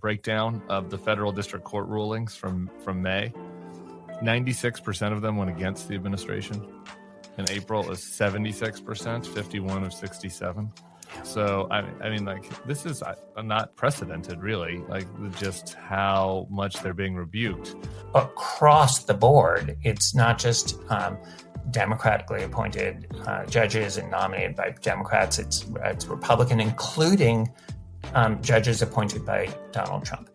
breakdown of the federal district court rulings from May. 96% of them went against the administration. In April is 76%, 51 of 67. So, I mean, like, this is not precedented, really, like just how much they're being rebuked. Across the board, it's not just democratically appointed judges and nominated by Democrats. It's Republican, including judges appointed by Donald Trump.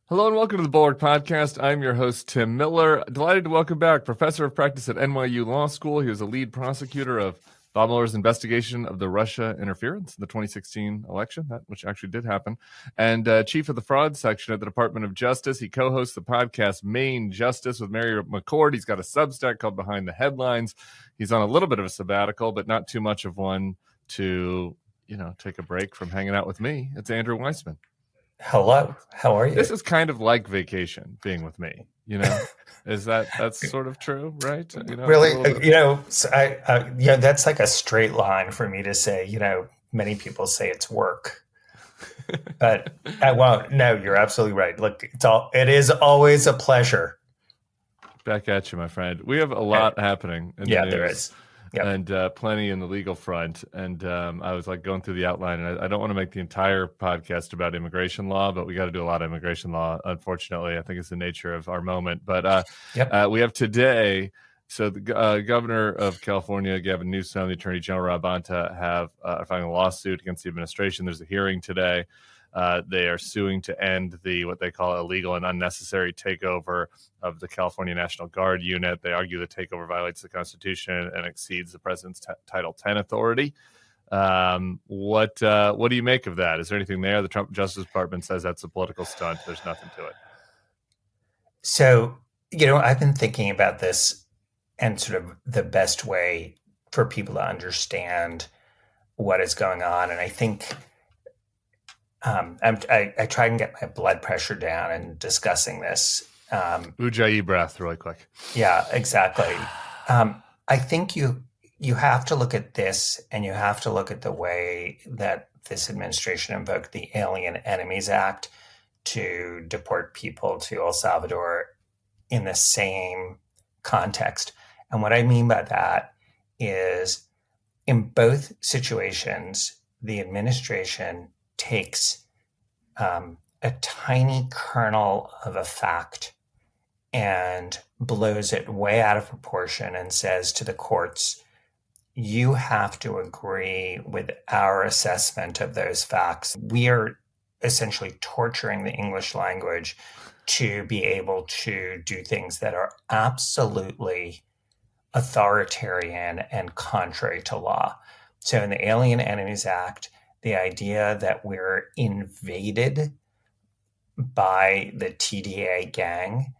Hello and welcome to the Bulwark Podcast. I'm your host, Tim Miller. Delighted to welcome back Professor of Practice at NYU Law School. He was a lead prosecutor of Bob Mueller's investigation of the Russia interference in the 2016 election, which actually did happen, and chief of the fraud section at the Department of Justice. He co-hosts the podcast Main Justice with Mary McCord. He's got a Substack called Behind the Headlines. He's on a little bit of a sabbatical, but not too much of one to, take a break from hanging out with me. It's Andrew Weissmann. Hello, how are you? This is kind of like vacation, being with me. That's sort of true, right? Really, that's like a straight line for me to say. Many people say it's work, but I won't. No, you're absolutely right. Look, it is always a pleasure. Back at you, my friend. We have a lot happening. There is. Yep. And plenty in the legal front. And I was going through the outline, and I don't want to make the entire podcast about immigration law, but we got to do a lot of immigration law. Unfortunately, I think it's the nature of our moment. But we have today, so the governor of California, Gavin Newsom, the attorney general, Rob Bonta, are filing a lawsuit against the administration. There's a hearing today. They are suing to end what they call illegal and unnecessary takeover of the California National Guard unit. They argue the takeover violates the Constitution and exceeds the president's Title X authority. What do you make of that? Is there anything there? The Trump Justice Department says that's a political stunt. There's nothing to it. So, I've been thinking about this and sort of the best way for people to understand what is going on. And I think I try and get my blood pressure down in discussing this. Ujjayi breath really quick. Yeah, exactly. I think you have to look at this, and you have to look at the way that this administration invoked the Alien Enemies Act to deport people to El Salvador in the same context. And what I mean by that is, in both situations, the administration takes a tiny kernel of a fact and blows it way out of proportion and says to the courts, you have to agree with our assessment of those facts. We are essentially torturing the English language to be able to do things that are absolutely authoritarian and contrary to law. So in the Alien Enemies Act, the idea that we're invaded by the TDA gang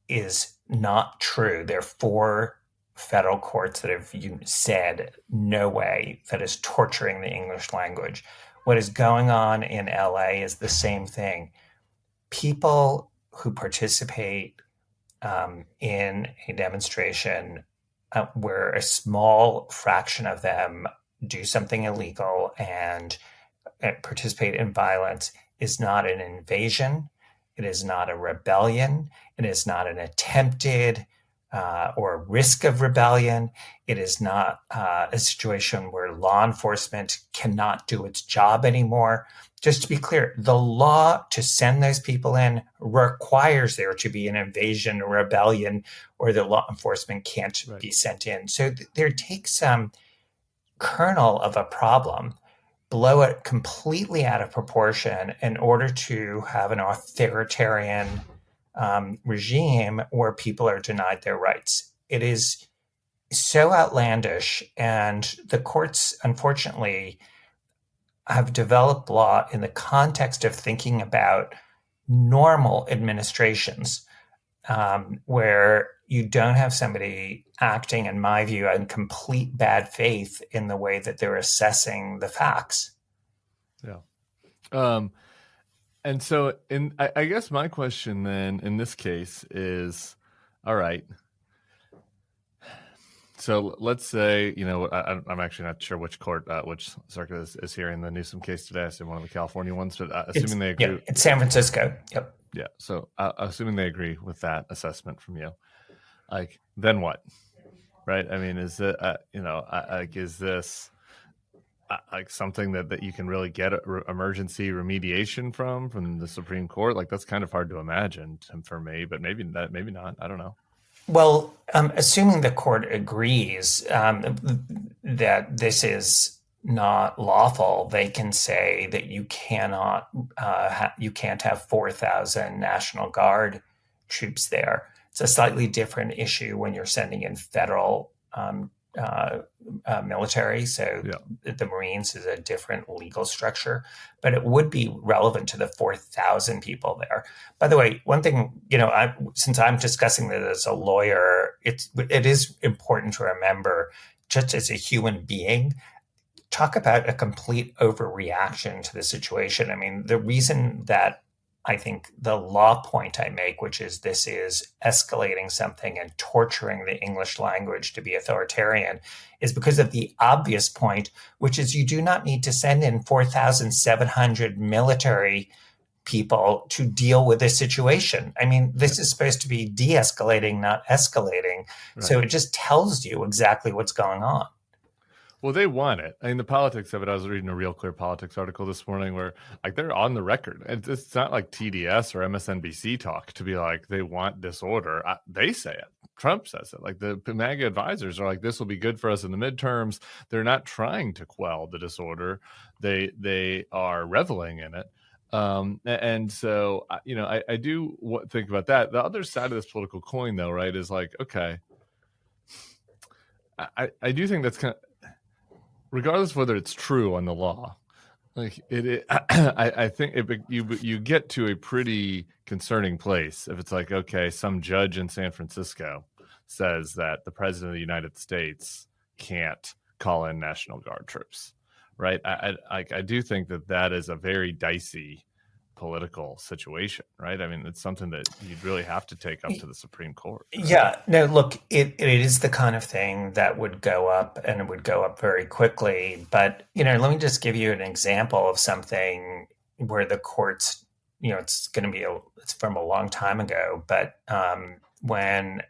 is not true. There are 4 federal courts that have said, no way, that is torturing the English language. What is going on in LA is the same thing. People who participate in a demonstration where a small fraction of them do something illegal and participate in violence is not an invasion. It is not a rebellion. It is not an attempted or risk of rebellion. It is not a situation where law enforcement cannot do its job anymore. Just to be clear, the law to send those people in requires there to be an invasion or rebellion, or the law enforcement can't be sent in. So there takes some kernel of a problem, blow it completely out of proportion in order to have an authoritarian regime where people are denied their rights. It is so outlandish, and the courts, unfortunately, have developed law in the context of thinking about normal administrations, where you don't have somebody acting, in my view, in complete bad faith in the way that they're assessing the facts. Yeah. And so I guess my question then in this case is, all right, So let's say, I'm actually not sure which court, which circuit is hearing the Newsom case today. I assume one of the California ones, but assuming they agree. Yeah, it's San Francisco. Yep. Yeah. So assuming they agree with that assessment from you, like, then what? Right. I mean, is it, is this like something that you can really get emergency remediation from the Supreme Court? Like, that's kind of hard to imagine for me, but maybe not. I don't know. Well, assuming the court agrees that this is not lawful, they can say that you cannot, you can't have 4,000 National Guard troops there. It's a slightly different issue when you're sending in federal military. So the Marines is a different legal structure, but it would be relevant to the 4,000 people there. By the way, one thing, since I'm discussing this as a lawyer, it is important to remember, just as a human being, talk about a complete overreaction to the situation. I mean, the reason that I think the law point I make, which is this is escalating something and torturing the English language to be authoritarian, is because of the obvious point, which is you do not need to send in 4,700 military people to deal with this situation. I mean, this is supposed to be de-escalating, not escalating. Right. So it just tells you exactly what's going on. Well, they want it. I mean, the politics of it, I was reading a Real Clear Politics article this morning where, like, they're on the record. It's not like TDS or MSNBC talk to be like, they want disorder. They say it. Trump says it. Like, the MAGA advisors are like, this will be good for us in the midterms. They're not trying to quell the disorder. They are reveling in it. And so, I do think about that. The other side of this political coin, though, right, is like, okay, I do think that's kind of, regardless of whether it's true on the law, like I think you get to a pretty concerning place if it's like, okay, some judge in San Francisco says that the president of the United States can't call in National Guard troops, right? I do think that is a very dicey political situation, right? I mean, it's something that you'd really have to take up to the Supreme Court. Right? Yeah, no, look, it is the kind of thing that would go up, and it would go up very quickly. But, let me just give you an example of something where the courts, it's from a long time ago, but when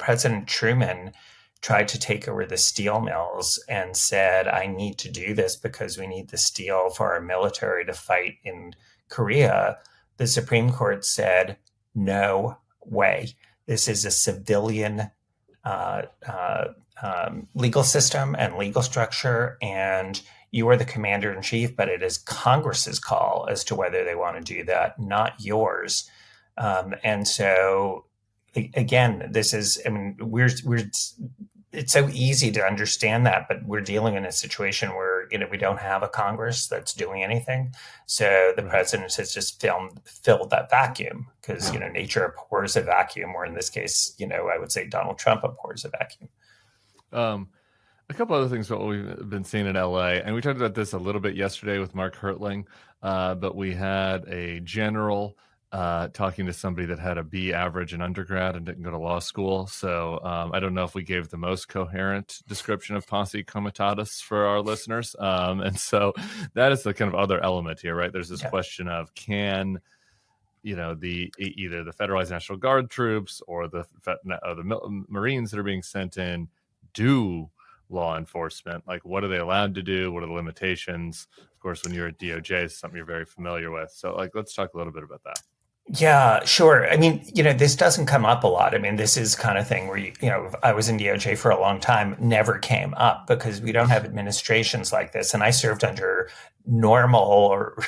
President Truman tried to take over the steel mills and said, I need to do this because we need the steel for our military to fight in Korea, the Supreme Court said, no way. This is a civilian legal system and legal structure, and you are the commander in chief, but it is Congress's call as to whether they want to do that, not yours. And so, again, this is, I mean, it's so easy to understand that, but we're dealing in a situation where, we don't have a Congress that's doing anything. So the president has just filled that vacuum because, nature abhors a vacuum, or in this case, I would say Donald Trump abhors a vacuum. A couple other things what we've been seeing in LA, and we talked about this a little bit yesterday with Mark Hertling, but we had a general talking to somebody that had a B average in undergrad and didn't go to law school. So I don't know if we gave the most coherent description of posse comitatus for our listeners. And so that is the kind of other element here, right? There's this question of can, either the Federalized National Guard troops or the Marines that are being sent in do law enforcement? Like, what are they allowed to do? What are the limitations? Of course, when you're at DOJ, it's something you're very familiar with. So, let's talk a little bit about that. Yeah, sure. I mean, this doesn't come up a lot. I mean, this is kind of thing where, I was in DOJ for a long time, never came up because we don't have administrations like this. And I served under normal or,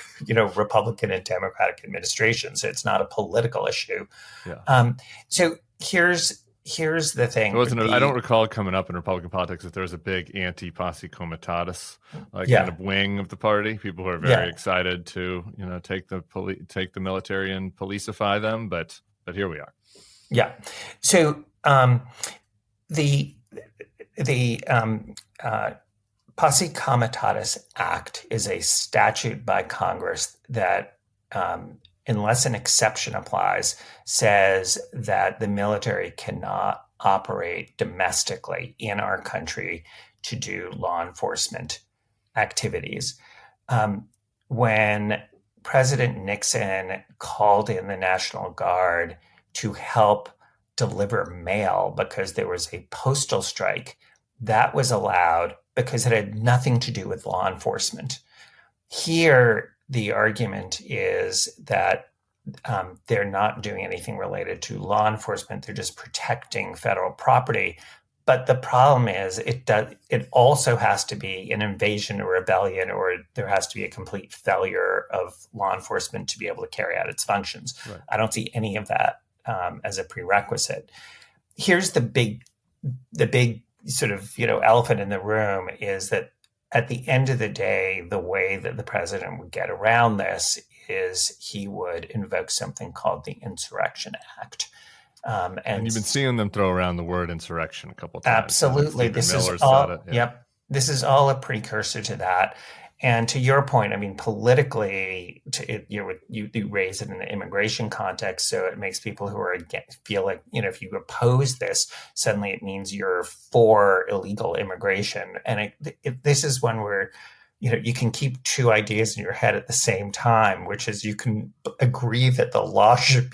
Republican and Democratic administrations. So it's not a political issue. Yeah. So here's the thing. I don't recall coming up in Republican politics that there was a big anti-posse comitatus kind of wing of the party. People who are very excited to take the military and policify them, but here we are. Yeah. So the Posse Comitatus Act is a statute by Congress that unless an exception applies, says that the military cannot operate domestically in our country to do law enforcement activities. When President Nixon called in the National Guard to help deliver mail because there was a postal strike, that was allowed because it had nothing to do with law enforcement. Here, the argument is that they're not doing anything related to law enforcement. They're just protecting federal property. But the problem is it also has to be an invasion or rebellion, or there has to be a complete failure of law enforcement to be able to carry out its functions. Right. I don't see any of that as a prerequisite. Here's the big sort of, elephant in the room is that at the end of the day, the way that the president would get around this is he would invoke something called the Insurrection Act. And you've been seeing them throw around the word insurrection a couple of times. Absolutely. This is all, yep. This is all a precursor to that. And to your point, I mean, politically, you raise it in the immigration context, so it makes people who are feel like, if you oppose this, suddenly it means you're for illegal immigration. And this is when you can keep two ideas in your head at the same time, which is you can agree that the law should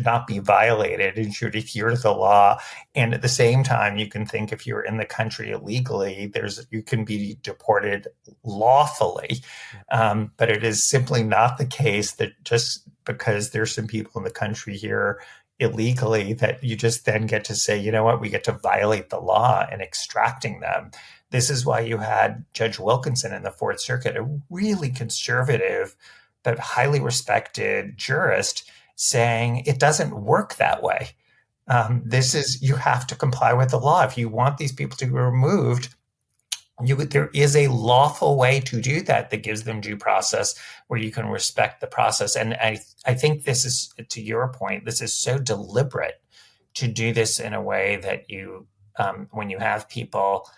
not be violated and should adhere to the law. And at the same time, you can think if you're in the country illegally, you can be deported lawfully. But it is simply not the case that just because there's some people in the country here illegally that you just then get to say, we get to violate the law in extracting them. This is why you had Judge Wilkinson in the Fourth Circuit, a really conservative but highly respected jurist, saying it doesn't work that way. You have to comply with the law. If you want these people to be removed, there is a lawful way to do that gives them due process where you can respect the process. And I think this is, to your point, this is so deliberate to do this in a way that when you have people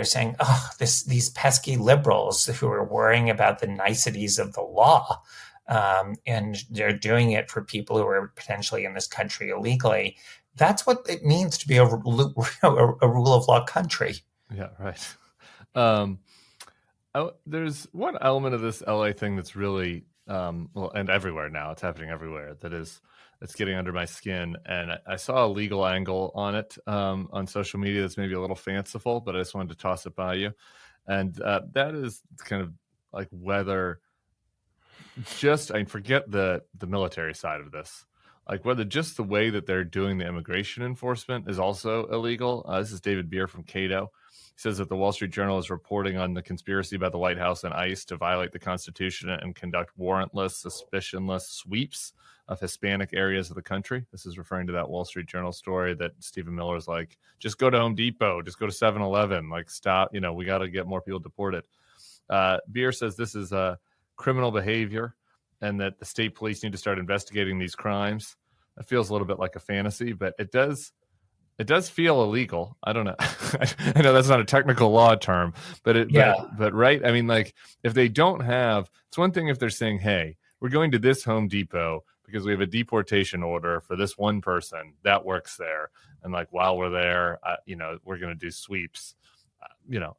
saying, these pesky liberals who are worrying about the niceties of the law, and they're doing it for people who are potentially in this country illegally. That's what it means to be a rule of law country. Yeah, right. There's one element of this LA thing that's really, and everywhere now, it's happening everywhere, it's getting under my skin. And I saw a legal angle on it on social media that's maybe a little fanciful, but I just wanted to toss it by you. And that is kind of like whether forget the military side of this, like whether just the way that they're doing the immigration enforcement is also illegal. This is David Beer from Cato. He says that the Wall Street Journal is reporting on the conspiracy about the White House and ICE to violate the Constitution and conduct warrantless, suspicionless sweeps of Hispanic areas of the country. This is referring to that Wall Street Journal story that Stephen Miller's like, just go to Home Depot, just go to 7-Eleven, like stop, we got to get more people deported. Beer says this is criminal behavior and that the state police need to start investigating these crimes. It feels a little bit like a fantasy, but it does feel illegal. I don't know. I know that's not a technical law term, but right. I mean, like if they don't have, it's one thing if they're saying, hey, we're going to this Home Depot because we have a deportation order for this one person that works there. And like, while we're there, we're going to do sweeps,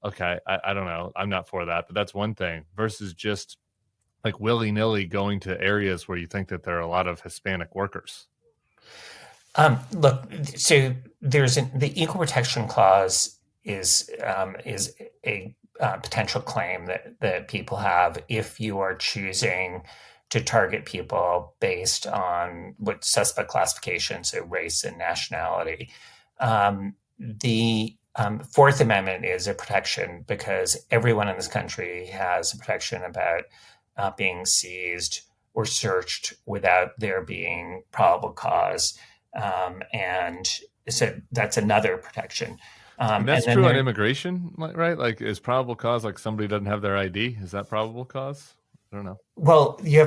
okay. I don't know. I'm not for that, but that's one thing versus just like willy-nilly going to areas where you think that there are a lot of Hispanic workers. Look, so the Equal Protection Clause is a potential claim that people have if you are choosing to target people based on what suspect classification, so race and nationality. The Fourth Amendment is a protection because everyone in this country has a protection about being seized or searched without there being probable cause. And so that's another protection. And that's true on immigration, right? Like is probable cause like somebody doesn't have their ID? Is that probable cause? I don't know. Well, you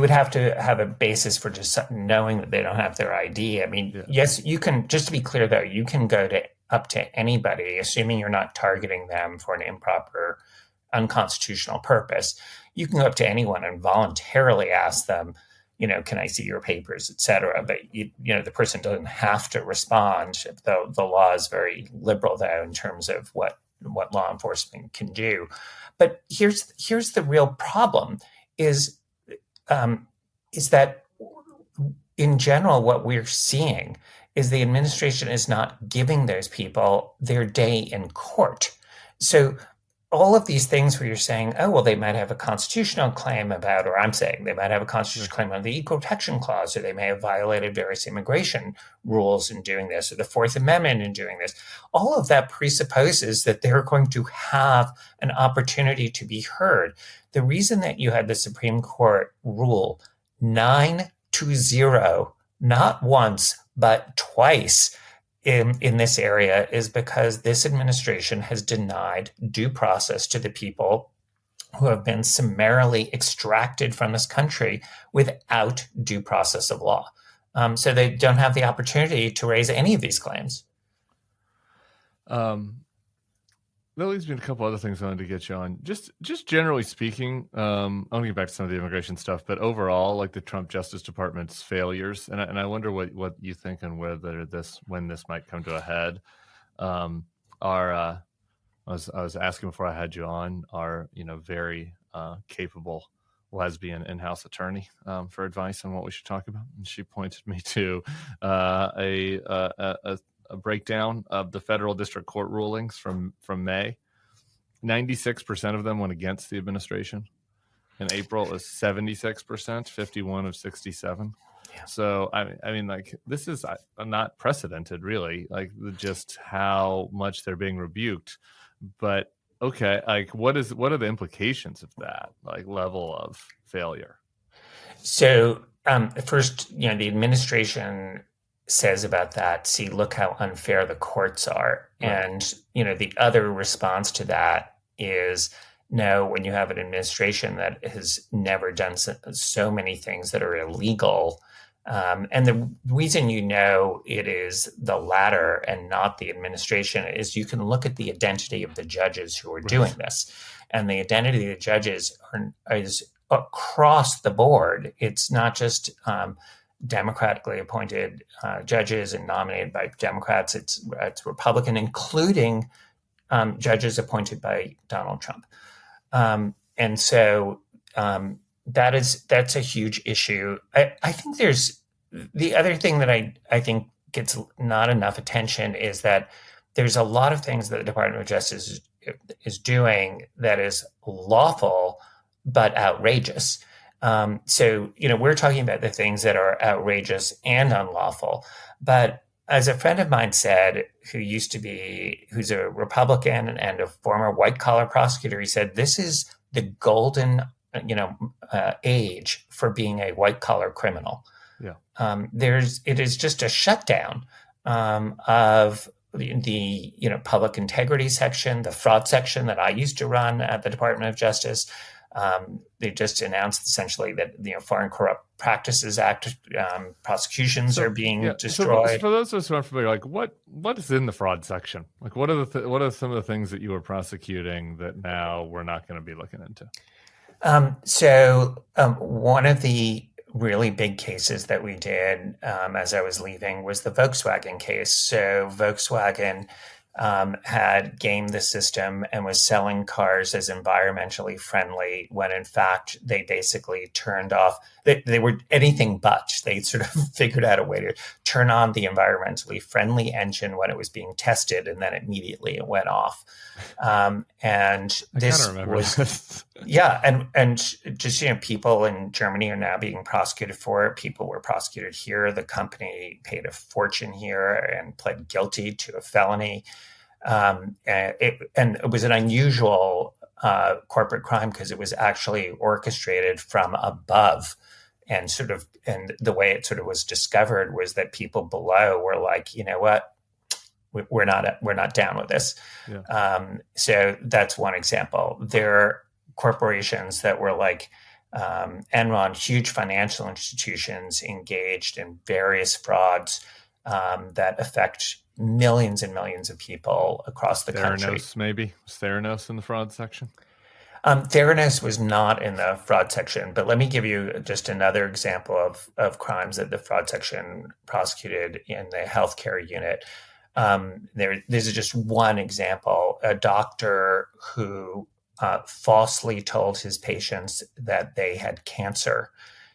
would have to have a basis for just knowing that they don't have their ID. I mean, Yes, you can, just to be clear though, you can go up to anybody, assuming you're not targeting them for an improper, unconstitutional purpose. You can go up to anyone and voluntarily ask them, can I see your papers, et cetera. But, the person doesn't have to respond, though the law is very liberal, though, in terms of what law enforcement can do. But here's the real problem is that in general, what we're seeing is the administration is not giving those people their day in court. So all of these things where you're saying, oh, well, they might have a constitutional claim about, or I'm saying they might have a constitutional claim on the Equal Protection Clause, or they may have violated various immigration rules in doing this, or the Fourth Amendment in doing this. All of that presupposes that they're going to have an opportunity to be heard. The reason that you had the Supreme Court rule 9-0, not once, but twice in this area is because this administration has denied due process to the people who have been summarily extracted from this country without due process of law. So they don't have the opportunity to raise any of these claims. That leads me to a couple other things I wanted to get you on. Just generally speaking, I want to get back to some of the immigration stuff, but overall, like the Trump Justice Department's failures, and I wonder what you think and when this might come to a head. I was asking before I had you on, our very capable lesbian in-house attorney for advice on what we should talk about, and she pointed me to a breakdown of the federal district court rulings from May. 96% of them went against the administration. In April, it was 76%, 51 of 67. Yeah. So I mean, like, this is not precedented, really. Like, just how much they're being rebuked. But okay, like, what are the implications of that, like, level of failure? So first, the administration says about that, see, look how unfair the courts are. Right. And, the other response to that is, no, when you have an administration that has never done so many things that are illegal, and the reason it is the latter and not the administration is you can look at the identity of the judges who are doing this. And the identity of the judges is across the board. It's not just democratically appointed judges and nominated by Democrats. It's Republican, including judges appointed by Donald Trump. And so that's a huge issue. I think there's the other thing that I think gets not enough attention is that there's a lot of things that the Department of Justice is doing that is lawful but outrageous. So, we're talking about the things that are outrageous and unlawful. But as a friend of mine said, who's a Republican and a former white collar prosecutor, he said, this is the golden, age for being a white collar criminal. Yeah. It is just a shutdown of the public integrity section, the fraud section that I used to run at the Department of Justice. They just announced essentially that Foreign Corrupt Practices Act prosecutions are being destroyed. So for those of us who aren't familiar, like what is in the fraud section? Like what are some of the things that you were prosecuting that now we're not going to be looking into? One of the really big cases that we did as I was leaving was the Volkswagen case. So Volkswagen had gamed the system and was selling cars as environmentally friendly when in fact they basically turned off, they were anything but. They sort of figured out a way to turn on the environmentally friendly engine when it was being tested, and then immediately it went off. And this was, and just, people in Germany are now being prosecuted for it. People were prosecuted here. The company paid a fortune here and pled guilty to a felony. And it was an unusual corporate crime because it was actually orchestrated from above, and the way it sort of was discovered was that people below were like, you know what, we're not down with this. Yeah. So that's one example. There are corporations that were like Enron, huge financial institutions engaged in various frauds that affect millions and millions of people across the country. Maybe. Was Theranos in the fraud section? Theranos was not in the fraud section, but let me give you just another example of crimes that the fraud section prosecuted in the healthcare unit. This is just one example. A doctor who falsely told his patients that they had cancer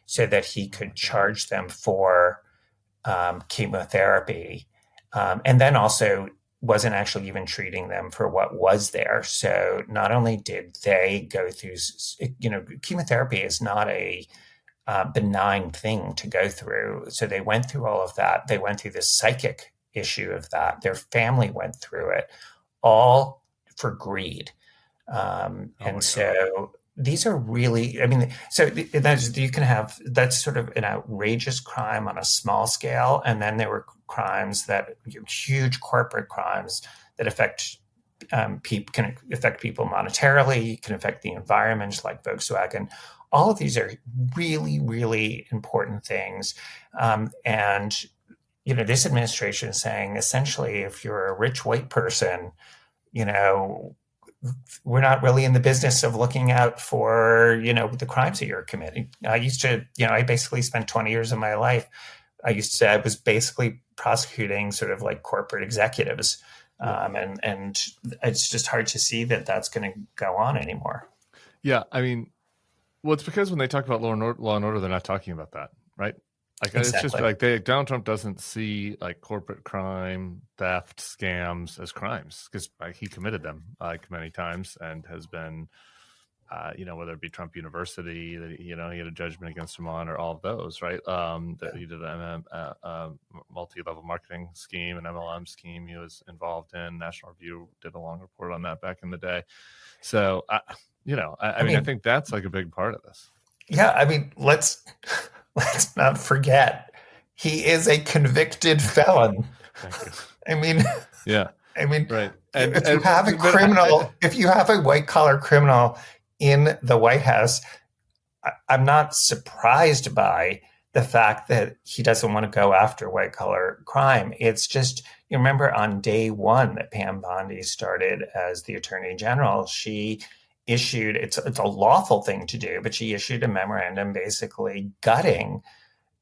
so that he could charge them for chemotherapy, and then also wasn't actually even treating them for what was there. So not only did they go through, chemotherapy is not a benign thing to go through. So they went through all of that. They went through the psychic issue of that. Their family went through it, all for greed. So these are really, you can have, that's sort of an outrageous crime on a small scale. And then there were crimes that, huge corporate crimes that affect people, can affect people monetarily, can affect the environment, like Volkswagen. All of these are really, really important things. This administration is saying, essentially, if you're a rich white person, we're not really in the business of looking out for, the crimes that you're committing. I basically spent 20 years of my life. I was basically prosecuting sort of like corporate executives. And it's just hard to see that that's going to go on anymore. Yeah. I mean, well, it's because when they talk about law and order, they're not talking about that, right? Like, exactly. It's just like Donald Trump doesn't see like corporate crime, theft, scams as crimes, because he committed them many times and has been, whether it be Trump University that he had a judgment against him on, or all of those, right? That he did a multi-level marketing scheme, an MLM scheme he was involved in. National Review did a long report on that back in the day. So, I think that's like a big part of this. Yeah, I mean, let's not forget, he is a convicted felon. Thank you. I mean, yeah. I mean, right. If you have a criminal, if you have a white collar criminal in the White House, I'm not surprised by the fact that he doesn't want to go after white collar crime. It's just, you remember on day one that Pam Bondi started as the Attorney General, she issued, it's a lawful thing to do, but she issued a memorandum basically gutting,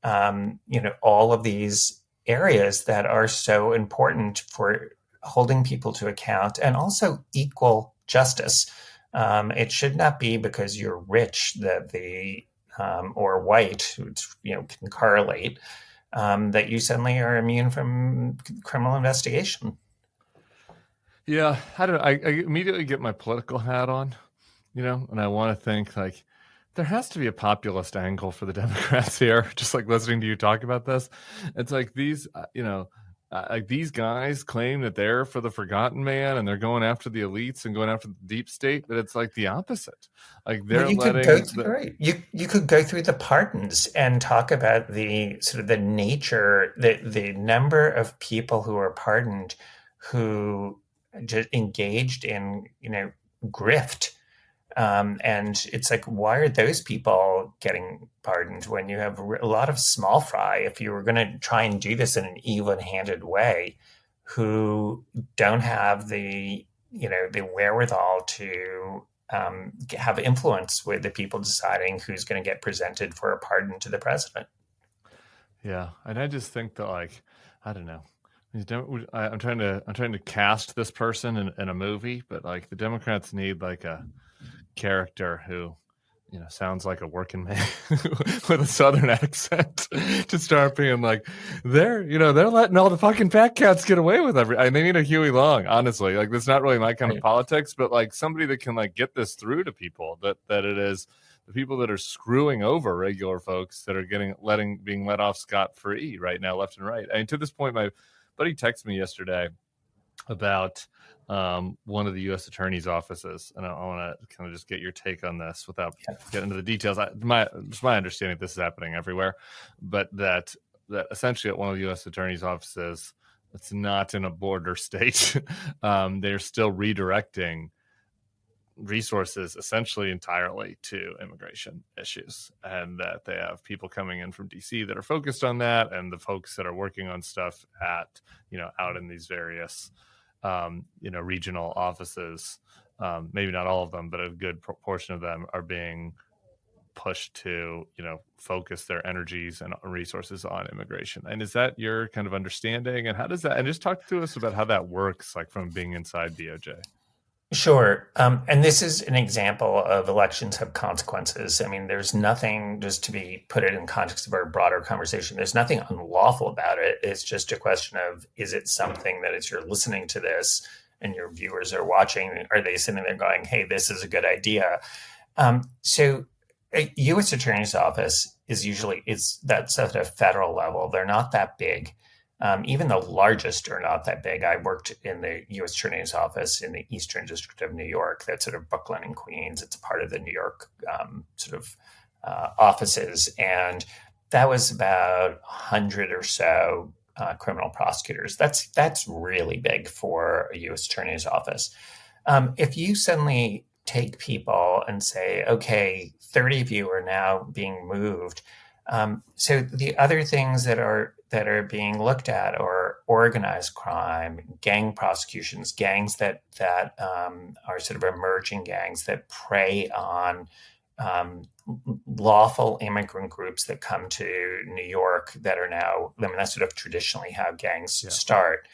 all of these areas that are so important for holding people to account and also equal justice. It should not be because you're rich that or white, which, can correlate, that you suddenly are immune from criminal investigation. Yeah, I don't know. I immediately get my political hat on, and I want to think like there has to be a populist angle for the Democrats here. Just like listening to you talk about this, it's like these, like these guys claim that they're for the forgotten man and they're going after the elites and going after the deep state, but it's like the opposite. Like they're you could go through the pardons and talk about the sort of the nature, the number of people who are pardoned who just engaged in, grift. And it's like, why are those people getting pardoned when you have a lot of small fry, if you were going to try and do this in an even-handed way, who don't have the wherewithal to have influence with the people deciding who's going to get presented for a pardon to the president? Yeah, and I just think that, like, I don't know. I'm trying to cast this person in a movie, but like the Democrats need like a character who sounds like a working man with a Southern accent to start being like, they're letting all the fucking fat cats get away with everything. They need a Huey Long, honestly. Like, that's not really my kind of politics, but like somebody that can like get this through to people, that it is the people that are screwing over regular folks that are being let off scot-free right now, left and right. I mean, to this point, my buddy texted me yesterday about one of the U.S. attorney's offices, and I want to kind of just get your take on this without getting into the details. It's my understanding this is happening everywhere, but that essentially at one of the U.S. attorney's offices, it's not in a border state. They're still redirecting resources essentially entirely to immigration issues, and that they have people coming in from DC that are focused on that, and the folks that are working on stuff at out in these various regional offices maybe not all of them, but a good proportion of them are being pushed to, focus their energies and resources on immigration. And is that your kind of understanding? And how does that, and just talk to us about how that works, like from being inside DOJ. Sure. And this is an example of elections have consequences. I mean, there's nothing, just to put it in context of our broader conversation, there's nothing unlawful about it. It's just a question of, is it something that as you're listening to this and your viewers are watching, are they sitting there going, hey, this is a good idea? So a U.S. Attorney's Office that's at a federal level. They're not that big. Even the largest are not that big. I worked in the U.S. Attorney's Office in the Eastern District of New York. That's sort of Brooklyn and Queens. It's a part of the New York offices. And that was about 100 or so criminal prosecutors. That's really big for a U.S. Attorney's Office. If you suddenly take people and say, okay, 30 of you are now being moved. So the other things that are being looked at are organized crime, gang prosecutions, gangs that are sort of emerging gangs that prey on lawful immigrant groups that come to New York that are now, I mean, that's sort of traditionally how gangs start.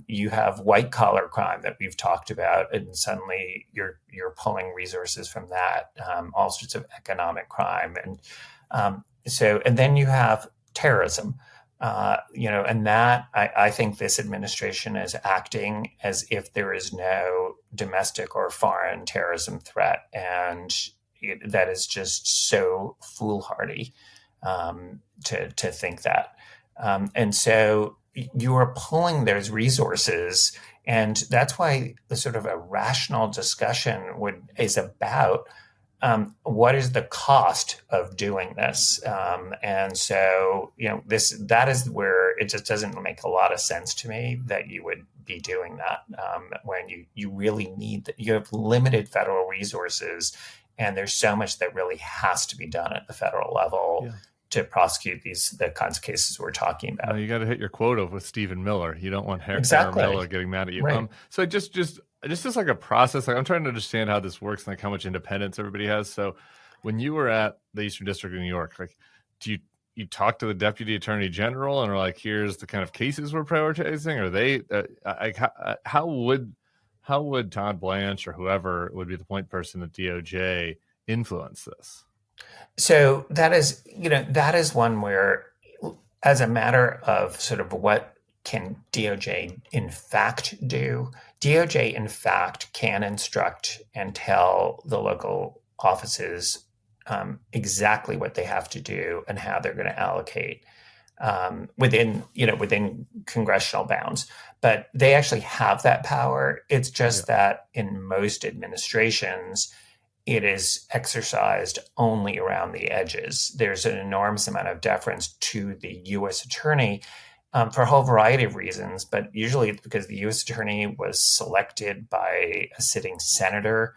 You have white collar crime that we've talked about, and suddenly you're pulling resources from that, all sorts of economic crime. And then you have terrorism, and that I think this administration is acting as if there is no domestic or foreign terrorism threat. And that is just so foolhardy to think that. And so you are pulling those resources. And that's why the sort of a rational discussion is about what is the cost of doing this? And so, that is where it just doesn't make a lot of sense to me that you would be doing that when you really you have limited federal resources, and there's so much that really has to be done at the federal level to prosecute the kinds of cases we're talking about. You got to hit your quota with Stephen Miller. You don't want Harry Miller getting mad at you. Right. So just as like a process, like I'm trying to understand how this works and like how much independence everybody has. So when you were at the Eastern District of New York, like, do you talk to the Deputy Attorney General and are like, here's the kind of cases we're prioritizing? Or they how would Todd Blanche or whoever would be the point person at DOJ influence this? So that is one where, as a matter of sort of what can DOJ in fact do, DOJ in fact can instruct and tell the local offices exactly what they have to do and how they're going to allocate within congressional bounds. But they actually have that power. It's just that in most administrations, it is exercised only around the edges. There's an enormous amount of deference to the U.S. attorney for a whole variety of reasons, but usually it's because the U.S. attorney was selected by a sitting senator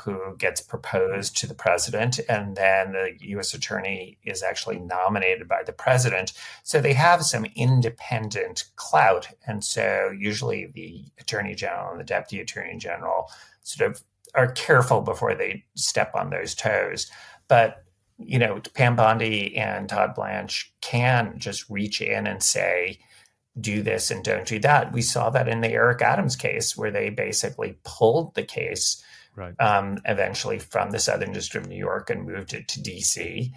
who gets proposed to the president, and then the U.S. attorney is actually nominated by the president. So they have some independent clout, and so usually the attorney general and the deputy attorney general sort of are careful before they step on those toes. But, Pam Bondi and Todd Blanche can just reach in and say, do this and don't do that. We saw that in the Eric Adams case, where they basically pulled the case eventually from the Southern District of New York and moved it to DC.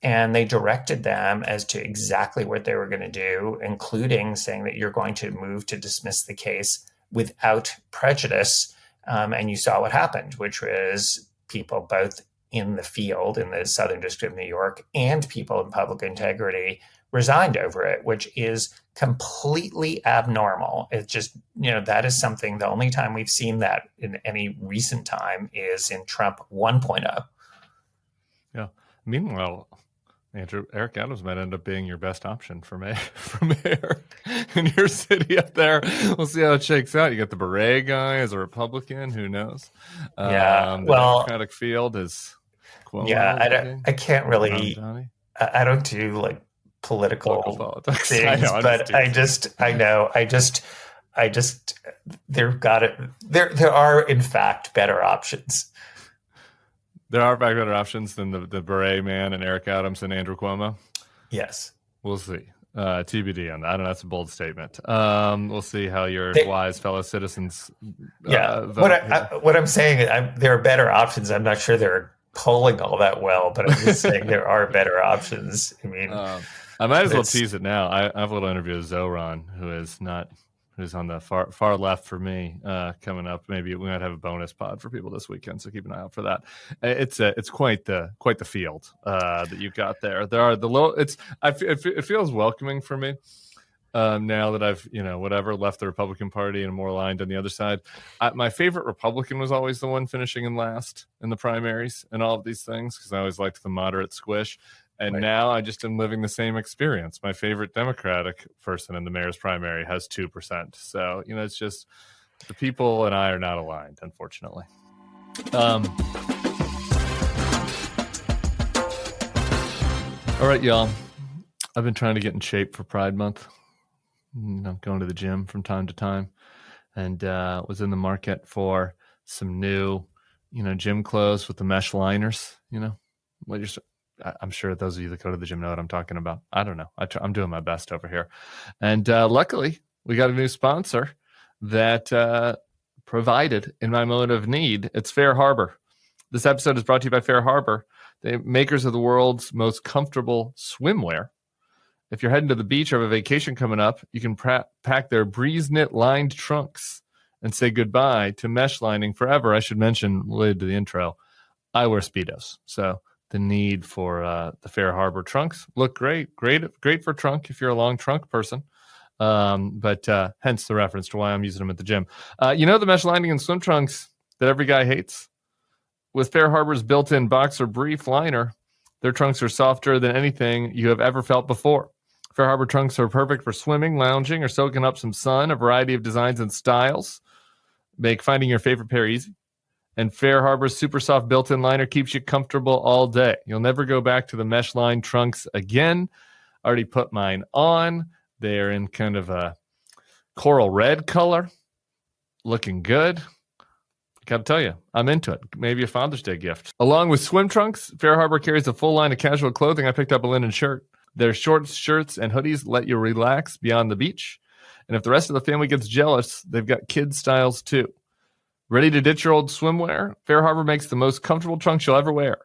And they directed them as to exactly what they were going to do, including saying that you're going to move to dismiss the case without prejudice. And you saw what happened, which was people both in the field in the Southern District of New York and people in public integrity resigned over it, which is completely abnormal. It's just, that is something, the only time we've seen that in any recent time is in Trump 1.0. Yeah. Meanwhile, Andrew, Eric Adams might end up being your best option for mayor in your city up there. We'll see how it shakes out. You got the beret guy as a Republican. Who knows? The Democratic field is Cuomo. Yeah, I can't really. I don't do like political politics things, but I know. I just there are in fact better options. There are better options than the Beret man and Eric Adams and Andrew Cuomo. Yes, we'll see. TBD on that. I don't know. That's a bold statement. We'll see how your wise fellow citizens. Vote. What I'm saying is there are better options. I'm not sure they're polling all that well, but I'm just saying there are better options. I mean, I might as well tease it now. I have a little interview with Zoran, who's on the far left for me, coming up. Maybe we might have a bonus pod for people this weekend, so keep an eye out for that. It's quite the field that you've got there. There are the low. It feels welcoming for me now that I've left the Republican Party and more aligned on the other side. My favorite Republican was always the one finishing in last in the primaries and all of these things, because I always liked the moderate squish. And right. Now I just am living the same experience. My favorite Democratic person in the mayor's primary has 2%. So, it's just the people and I are not aligned, unfortunately. All right, y'all. I've been trying to get in shape for Pride Month. Going to the gym from time to time, and was in the market for some new, gym clothes with the mesh liners. I'm sure those of you that go to the gym know what I'm talking about. I don't know. I'm doing my best over here. And luckily, we got a new sponsor that provided in my moment of need. It's Fair Harbor. This episode is brought to you by Fair Harbor, the makers of the world's most comfortable swimwear. If you're heading to the beach or have a vacation coming up, you can pack their breeze knit lined trunks and say goodbye to mesh lining forever. I should mention, related to the intro, I wear Speedos. So the need for the Fair Harbor trunks look great for trunk if you're a long trunk person. But hence the reference to why I'm using them at the gym. The mesh lining in swim trunks that every guy hates? With Fair Harbor's built-in boxer brief liner, their trunks are softer than anything you have ever felt before. Fair Harbor trunks are perfect for swimming, lounging, or soaking up some sun. A variety of designs and styles make finding your favorite pair easy. And Fair Harbor's super soft built-in liner keeps you comfortable all day. You'll never go back to the mesh line trunks again. I already put mine on. They're in kind of a coral red color. Looking good. Got to tell you, I'm into it. Maybe a Father's Day gift. Along with swim trunks, Fair Harbor carries a full line of casual clothing. I picked up a linen shirt. Their shorts, shirts, and hoodies let you relax beyond the beach. And if the rest of the family gets jealous, they've got kids' styles too. Ready to ditch your old swimwear? Fair Harbor makes the most comfortable trunks you'll ever wear.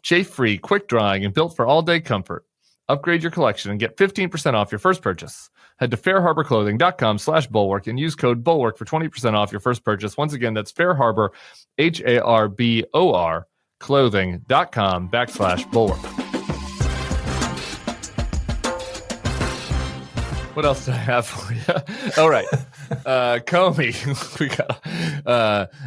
Chafe-free, quick-drying, and built for all-day comfort. Upgrade your collection and get 15% off your first purchase. Head to fairharborclothing.com/bulwark and use code BULWARK for 20% off your first purchase. Once again, that's Fair Harbor, HARBOR, clothing.com/bulwark. What else do I have for you? All right. Comey. We got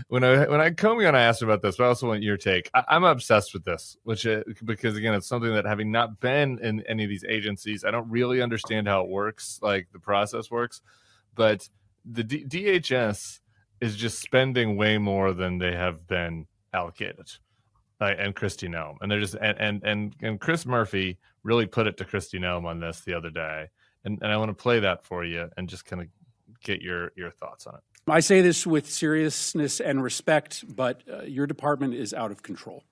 when I Comey and I asked about this, but I also want your take. I'm obsessed with this, because again, it's something that, having not been in any of these agencies, I don't really understand how it works, like the process works. But the DHS is just spending way more than they have been allocated. And Kristi Noem, and they're just and Chris Murphy really put it to Kristi Noem on this the other day. And I want to play that for you and just kind of get your thoughts on it. I say this with seriousness and respect, but your department is out of control.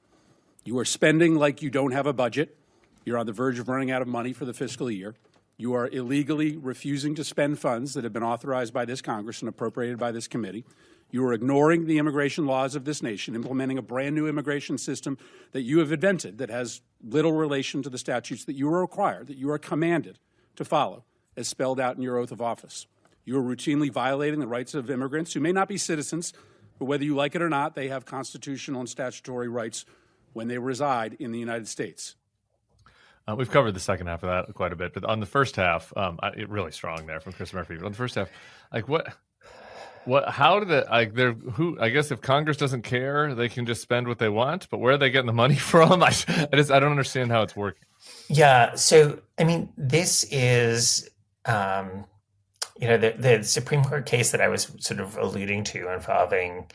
You are spending like you don't have a budget. You're on the verge of running out of money for the fiscal year. You are illegally refusing to spend funds that have been authorized by this Congress and appropriated by this committee. You are ignoring the immigration laws of this nation, implementing a brand new immigration system that you have invented that has little relation to the statutes that you are required, that you are commanded to follow, as spelled out in your oath of office. You are routinely violating the rights of immigrants who may not be citizens, but whether you like it or not, they have constitutional and statutory rights when they reside in the United States. We've covered the second half of that quite a bit, but on the first half, it really strong there from Chris Murphy. But on the first half, how did it, I guess if Congress doesn't care, they can just spend what they want, but where are they getting the money from? I don't understand how it's working. Yeah. So, I mean, this is, the Supreme Court case that I was sort of alluding to involving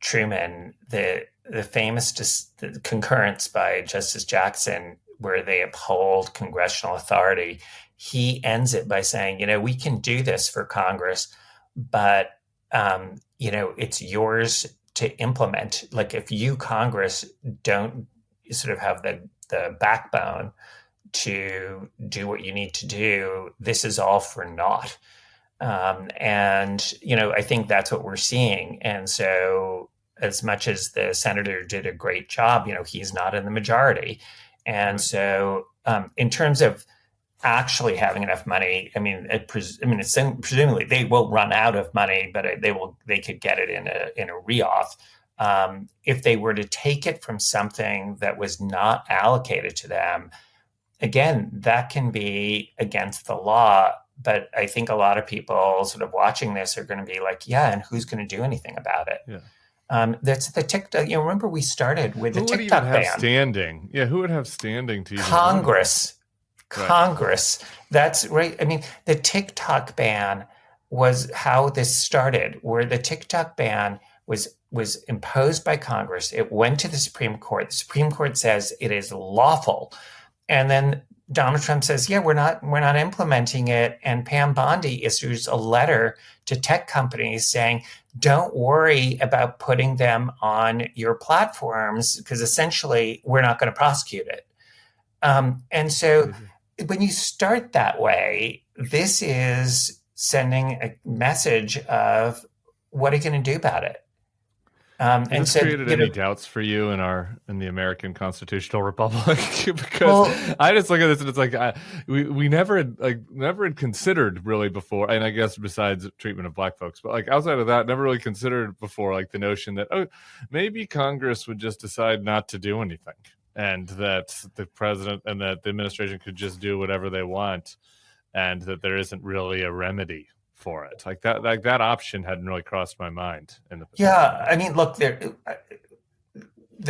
Truman, the famous concurrence by Justice Jackson, where they uphold congressional authority. He ends it by saying, we can do this for Congress, but it's yours to implement. Like if you, Congress, don't sort of have the backbone to do what you need to do, this is all for naught. I think that's what we're seeing. And so as much as the senator did a great job, he's not in the majority. And so in terms of actually having enough money, presumably they will run out of money, but they could get it in a reauth. If they were to take it from something that was not allocated to them, again, that can be against the law. But I think a lot of people sort of watching this are going to be like, yeah, and who's going to do anything about it? Yeah. That's the TikTok. Remember we started with the TikTok ban. Who would even have standing? Yeah, who would have standing to even Congress. Right. Congress. That's right. I mean, the TikTok ban was how this started, where the TikTok ban was imposed by Congress. It went to the Supreme Court. The Supreme Court says it is lawful. And then Donald Trump says, yeah, we're not implementing it. And Pam Bondi issues a letter to tech companies saying, don't worry about putting them on your platforms because essentially we're not going to prosecute it. And so when you start that way, this is sending a message of what are you going to do about it? Has this created any doubts for you in the American constitutional republic? Because I just look at this and it's like we never had considered really before, and I guess besides treatment of black folks, but like outside of that, never really considered before, like the notion that maybe Congress would just decide not to do anything, and that the president and that the administration could just do whatever they want, and that there isn't really a remedy for it. Like that option hadn't really crossed my mind. Yeah, I mean, look, the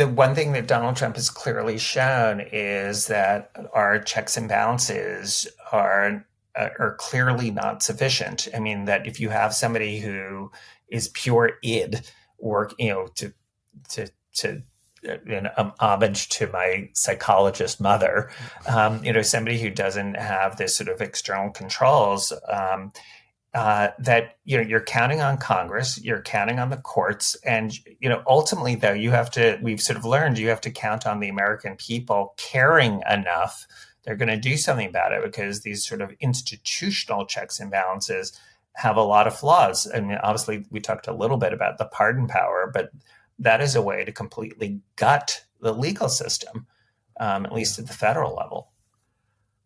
one thing that Donald Trump has clearly shown is that our checks and balances are clearly not sufficient. I mean, that if you have somebody who is pure id, work, to homage to my psychologist mother, somebody who doesn't have this sort of external controls. That you're counting on Congress, you're counting on the courts, and ultimately though we've sort of learned you have to count on the American people caring enough. They're going to do something about it because these sort of institutional checks and balances have a lot of flaws. I mean, obviously we talked a little bit about the pardon power, but that is a way to completely gut the legal system, at least at the federal level.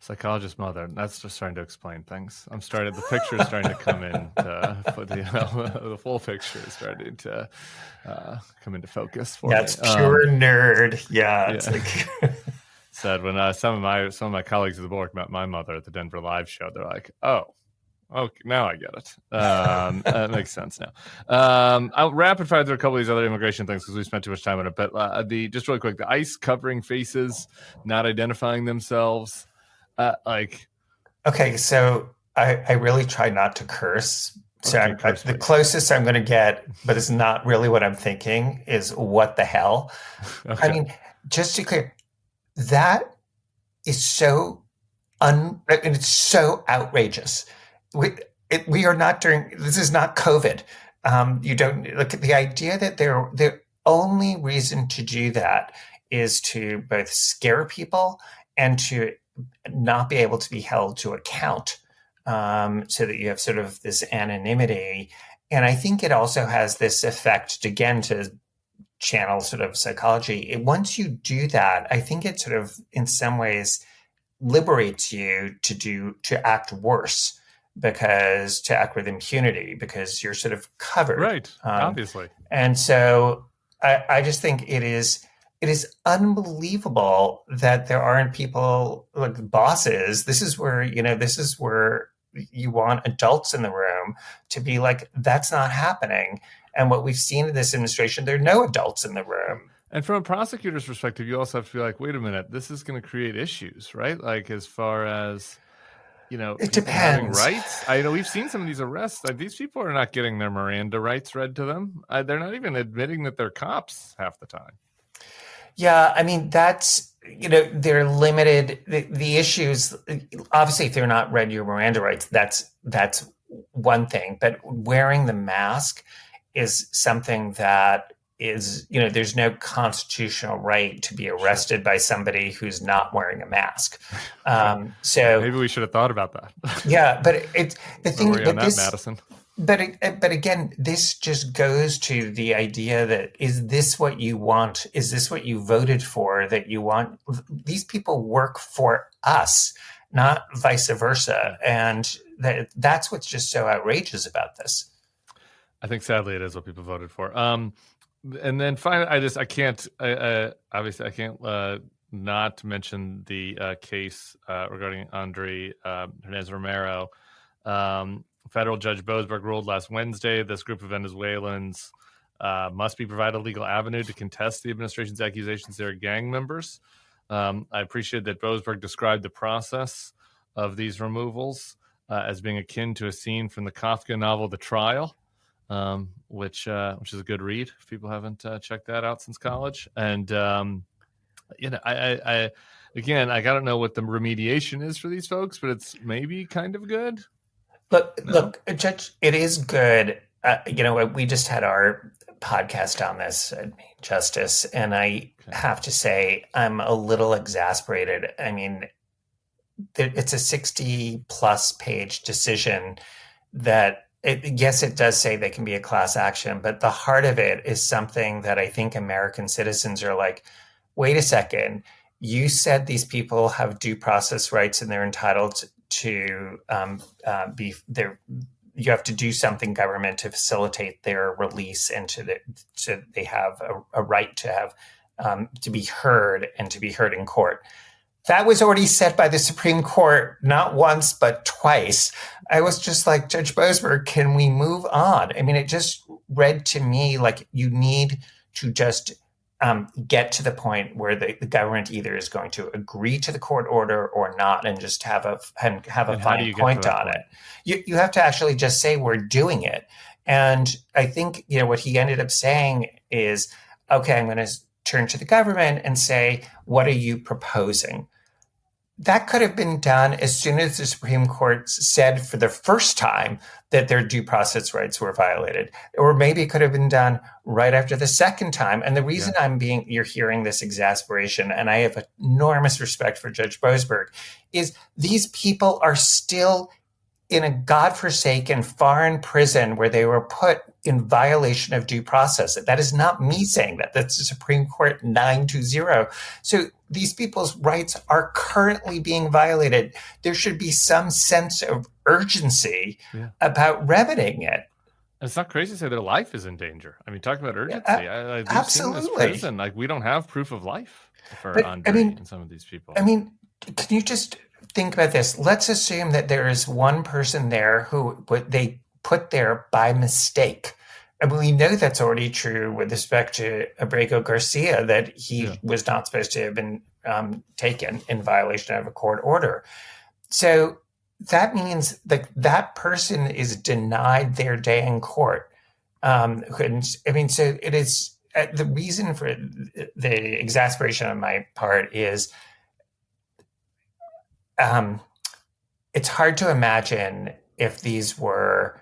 Psychologist mother. That's just starting to explain things. The picture is starting to come in. The full picture is starting to come into focus for me. That's pure nerd. Yeah. It's like said when some of my colleagues at the bulwark met my mother at the Denver Live show, they're like, "Oh, okay, now I get it. That makes sense now." I'll rapid fire through a couple of these other immigration things because we spent too much time on it. But just really quick, the ICE covering faces, not identifying themselves. Okay, so I really try not to curse. So the closest I'm going to get, but it's not really what I'm thinking, is what the hell? Okay. I mean, just to be clear, that is so it's so outrageous. We are not this is not COVID. You don't look at the idea that the only reason to do that is to both scare people and to not be able to be held to account, so that you have sort of this anonymity. And I think it also has this effect, again, to channel sort of psychology. Once you do that, I think it sort of, in some ways, liberates you to act worse, to act with impunity, because you're sort of covered. Right, obviously. And so I just think it is unbelievable that there aren't people like bosses. This is where you want adults in the room to be like, that's not happening. And what we've seen in this administration, there are no adults in the room. And from a prosecutor's perspective, you also have to be like, wait a minute, this is going to create issues, right? Like as far as, it depends. Rights. I know we've seen some of these arrests. Like, these people are not getting their Miranda rights read to them. They're not even admitting that they're cops half the time. Yeah, I mean, that's, they're limited. The issues, obviously, if they're not read your Miranda rights, that's one thing, but wearing the mask is something that is, there's no constitutional right to be arrested by somebody who's not wearing a mask. So maybe we should have thought about that. Yeah, but it's the thing. But this, Madison. But again, this just goes to the idea that, is this what you want? Is this what you voted for? That you want? These people work for us, not vice versa, and that's what's just so outrageous about this. I think sadly it is what people voted for. And then finally, I can't not mention the case regarding Andry Hernandez Romero. Federal Judge Boasberg ruled last Wednesday this group of Venezuelans must be provided a legal avenue to contest the administration's accusations they're gang members. I appreciate that Boasberg described the process of these removals as being akin to a scene from the Kafka novel The Trial. Which is a good read if people haven't checked that out since college. And I don't know what the remediation is for these folks, but it's maybe kind of good. Look, Judge, it is good. We just had our podcast on this, Justice, and I have to say I'm a little exasperated. I mean, it's a 60-plus page decision that. Yes, it does say they can be a class action, but the heart of it is something that I think American citizens are like, wait a second, you said these people have due process rights and they're entitled to be there. You have to do something, government, to facilitate their release and so they have a right to have to be heard and to be heard in court. That was already said by the Supreme Court, not once, but twice. I was just like, Judge Boasberg, can we move on? I mean, it just read to me like you need to just get to the point where the government either is going to agree to the court order or not, and just have a fine point on it. You have to actually just say we're doing it. And I think what he ended up saying is, okay, I'm going to turn to the government and say, what are you proposing? That could have been done as soon as the Supreme Court said for the first time that their due process rights were violated. Or maybe it could have been done right after the second time. And the reason you're hearing this exasperation, and I have enormous respect for Judge Boasberg, is these people are still in a godforsaken foreign prison where they were put in violation of due process. That is not me saying that. That's the Supreme Court 920. So these people's rights are currently being violated. There should be some sense of urgency about remedying it. It's not crazy to say their life is in danger. I mean, talking about urgency, absolutely. Seen this prison, like we don't have proof of life for Andry and some of these people. I mean, can you just think about this? Let's assume that there is one person there who they put there by mistake. And we know that's already true with respect to Abrego Garcia, that he was not supposed to have been taken in violation of a court order. So that means that person is denied their day in court. So it is the reason for the exasperation on my part is it's hard to imagine if these were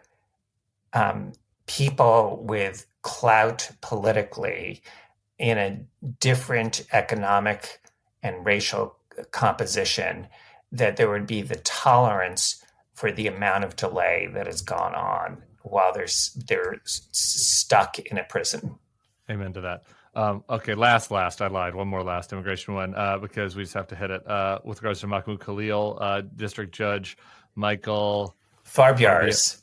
people with clout politically in a different economic and racial composition, that there would be the tolerance for the amount of delay that has gone on while they're stuck in a prison. Amen to that. Okay, last, I lied. One more last immigration one because we just have to hit it. With regards to Mahmoud Khalil, District Judge Michael Farbiars,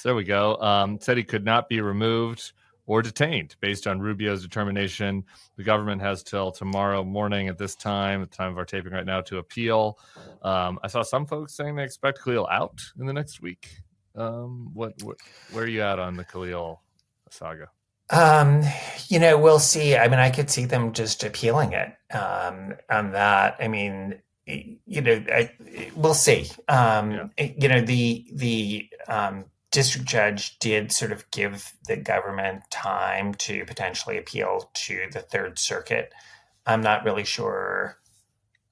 there we go, said he could not be removed or detained based on Rubio's determination. The government has till tomorrow morning at this time, at the time of our taping right now, to appeal. I saw some folks saying they expect Khalil out in the next week. Where are you at on the Khalil saga? We'll see. I mean, I could see them just appealing it on that. I mean, we'll see. The district judge did sort of give the government time to potentially appeal to the Third Circuit. I'm not really sure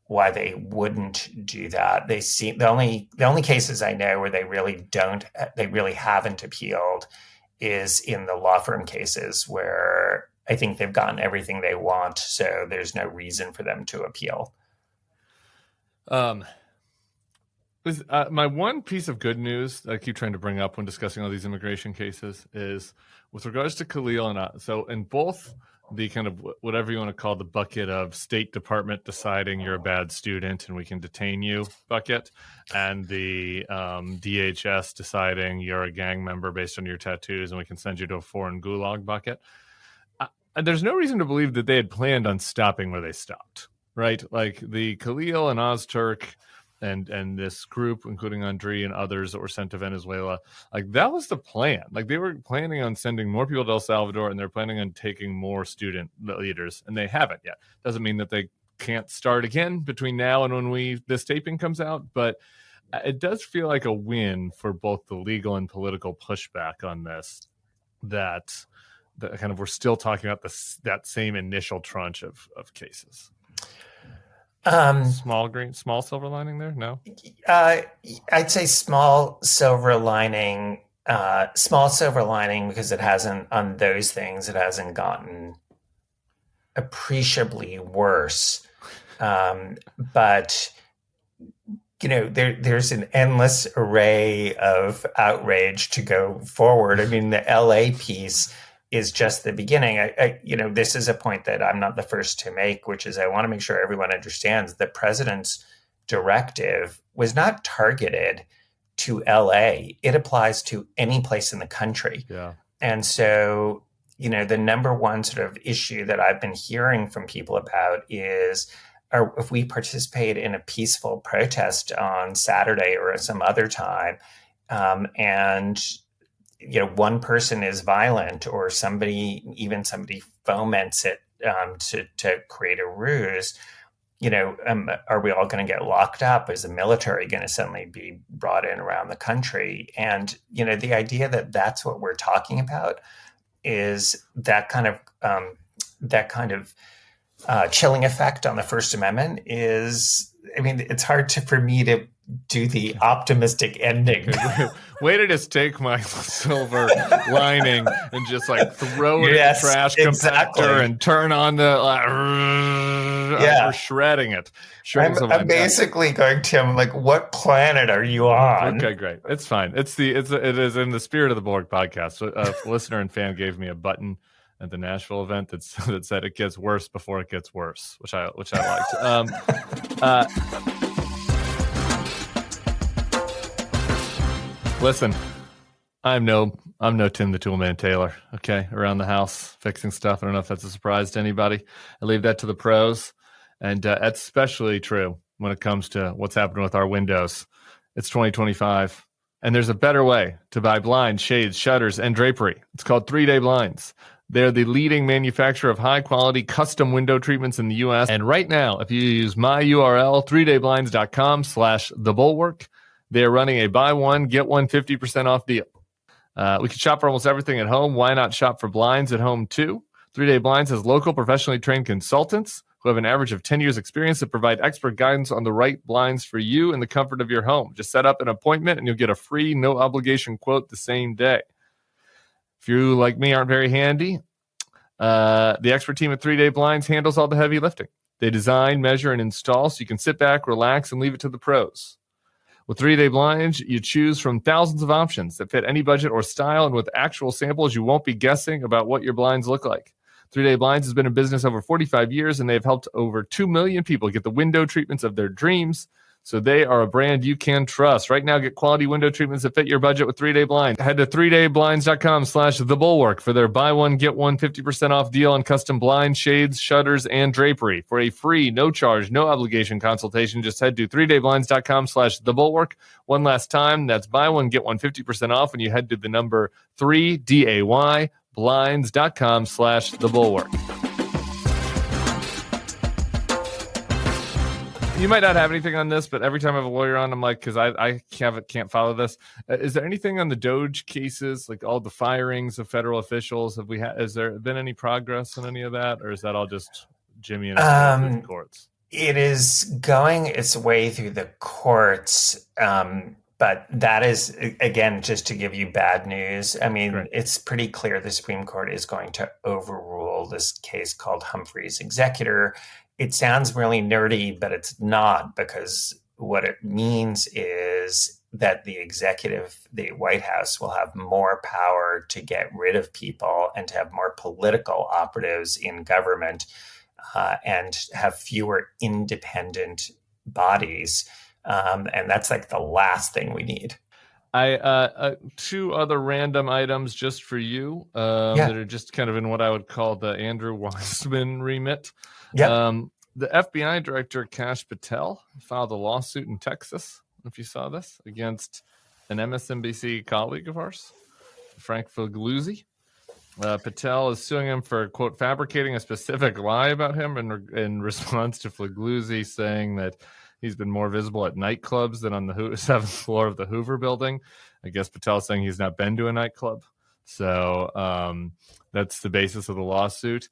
why they wouldn't do that. They seem the only cases I know where they really haven't appealed is in the law firm cases where I think they've gotten everything they want, so there's no reason for them to appeal. My one piece of good news that I keep trying to bring up when discussing all these immigration cases is with regards to Khalil and so in both the kind of whatever you want to call the bucket of State Department deciding you're a bad student and we can detain you bucket, and the DHS deciding you're a gang member based on your tattoos and we can send you to a foreign gulag bucket. And there's no reason to believe that they had planned on stopping where they stopped, right? Like the Khalil and Ozturk and this group, including Andry and others that were sent to Venezuela, like that was the plan. Like they were planning on sending more people to El Salvador, and they're planning on taking more student leaders, and they haven't yet. Doesn't mean that they can't start again between now and when this taping comes out, but it does feel like a win for both the legal and political pushback on this, that kind of we're still talking about that same initial tranche of cases. Small silver lining there? No? I'd say small silver lining because it hasn't, on those things, it hasn't gotten appreciably worse. But, there's an endless array of outrage to go forward. I mean, the LA piece is just the beginning. This is a point that I'm not the first to make, which is I want to make sure everyone understands the president's directive was not targeted to LA. It applies to any place in the country. Yeah. And so, the number one sort of issue that I've been hearing from people about is, if we participate in a peaceful protest on Saturday or some other time, and one person is violent or somebody foments it to create a ruse, are we all going to get locked up? Is the military going to suddenly be brought in around the country? And, the idea that that's what we're talking about is that kind of chilling effect on the First Amendment is, it's hard for me to do the optimistic ending. Way to just take my silver lining and just like throw it in the trash compactor and turn on the we're shredding it. I'm basically going to, I'm like, what planet are you on? Okay, great. It's fine. It is in the spirit of the Bulwark podcast. A listener and fan gave me a button at the Nashville event that said it gets worse before it gets worse, which I liked. Listen, I'm no Tim the Toolman Taylor, okay, around the house fixing stuff. I don't know if that's a surprise to anybody. I leave that to the pros, and that's especially true when it comes to what's happening with our windows. It's 2025, and there's a better way to buy blinds, shades, shutters, and drapery. It's called 3 Day Blinds. They're the leading manufacturer of high-quality custom window treatments in the U.S., and right now, if you use my URL, 3dayblinds.com/thebulwark, they're running a buy one, get one 50% off deal. We can shop for almost everything at home. Why not shop for blinds at home too? 3 Day Blinds has local professionally trained consultants who have an average of 10 years experience that provide expert guidance on the right blinds for you in the comfort of your home. Just set up an appointment and you'll get a free, no obligation quote the same day. If you, like me, aren't very handy, the expert team at 3 Day Blinds handles all the heavy lifting. They design, measure, and install so you can sit back, relax, and leave it to the pros. With 3 Day Blinds, you choose from thousands of options that fit any budget or style, and with actual samples, you won't be guessing about what your blinds look like. 3 Day Blinds has been in business over 45 years, and they've helped over 2 million people get the window treatments of their dreams, so they are a brand you can trust. Right now, get quality window treatments that fit your budget with 3 Day Blinds. Head to 3dayblinds.com/thebulwark for their buy one, get one 50% off deal on custom blinds, shades, shutters, and drapery. For a free, no charge, no obligation consultation, just head to 3dayblinds.com/thebulwark. One last time, that's buy one, get one 50% off when you head to the number 3DAY blinds.com/thebulwark. You might not have anything on this, but every time I have a lawyer on, I'm like, because I can't follow this. Is there anything on the Doge cases, like all the firings of federal officials? Has there been any progress on any of that, or is that all just Jimmy and the courts? It is going its way through the courts, but that is, again, just to give you bad news. I mean, Great. it's pretty clear the Supreme Court is going to overrule this case called Humphrey's Executor. It sounds really nerdy, but it's not, because what it means is that the executive, the White House, will have more power to get rid of people and to have more political operatives in government, and have fewer independent bodies. And that's like the last thing we need. Two other random items just for you that are just kind of in what I would call the Andrew Weissmann remit. Yeah. The FBI director, Kash Patel, filed a lawsuit in Texas, if you saw this, against an MSNBC colleague of ours, Frank Figliuzzi. Patel is suing him for, quote, fabricating a specific lie about him in response to Figliuzzi saying that he's been more visible at nightclubs than on the seventh floor of the Hoover building. I guess Patel's saying he's not been to a nightclub. So that's the basis of the lawsuit.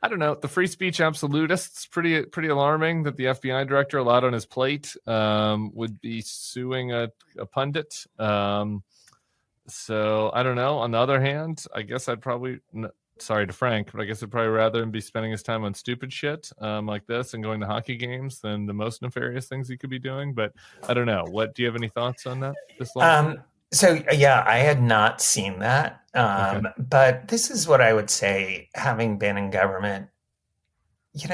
I don't know. The free speech absolutists, pretty alarming that the FBI director, a lot on his plate, would be suing a pundit. So I don't know. On the other hand, I guess I'd probably, sorry to Frank, but I guess I'd probably rather him be spending his time on stupid shit like this and going to hockey games than the most nefarious things he could be doing. But I don't know. Do you have any thoughts on that? So yeah, I had not seen that. Okay. But this is what I would say, having been in government. You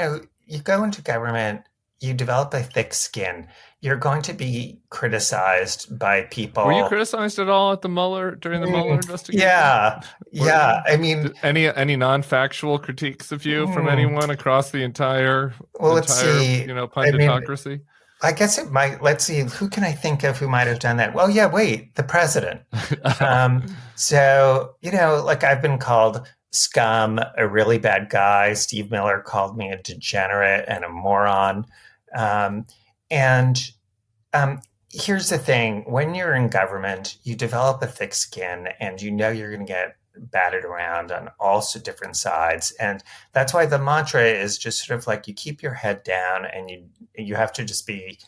go into government, you develop a thick skin. You're going to be criticized by people. Were you criticized at all at during the Mueller investigation? Yeah. I mean, any non-factual critiques of you from anyone across the entire punditocracy? I guess it might. Let's see. Who can I think of who might have done that? Well, yeah. Wait, the president. So I've been called scum, a really bad guy. Steve Miller called me a degenerate and a moron. Here's the thing. When you're in government, you develop a thick skin and you're going to get batted around on all different sides. And that's why the mantra is just sort of like you keep your head down and you have to just be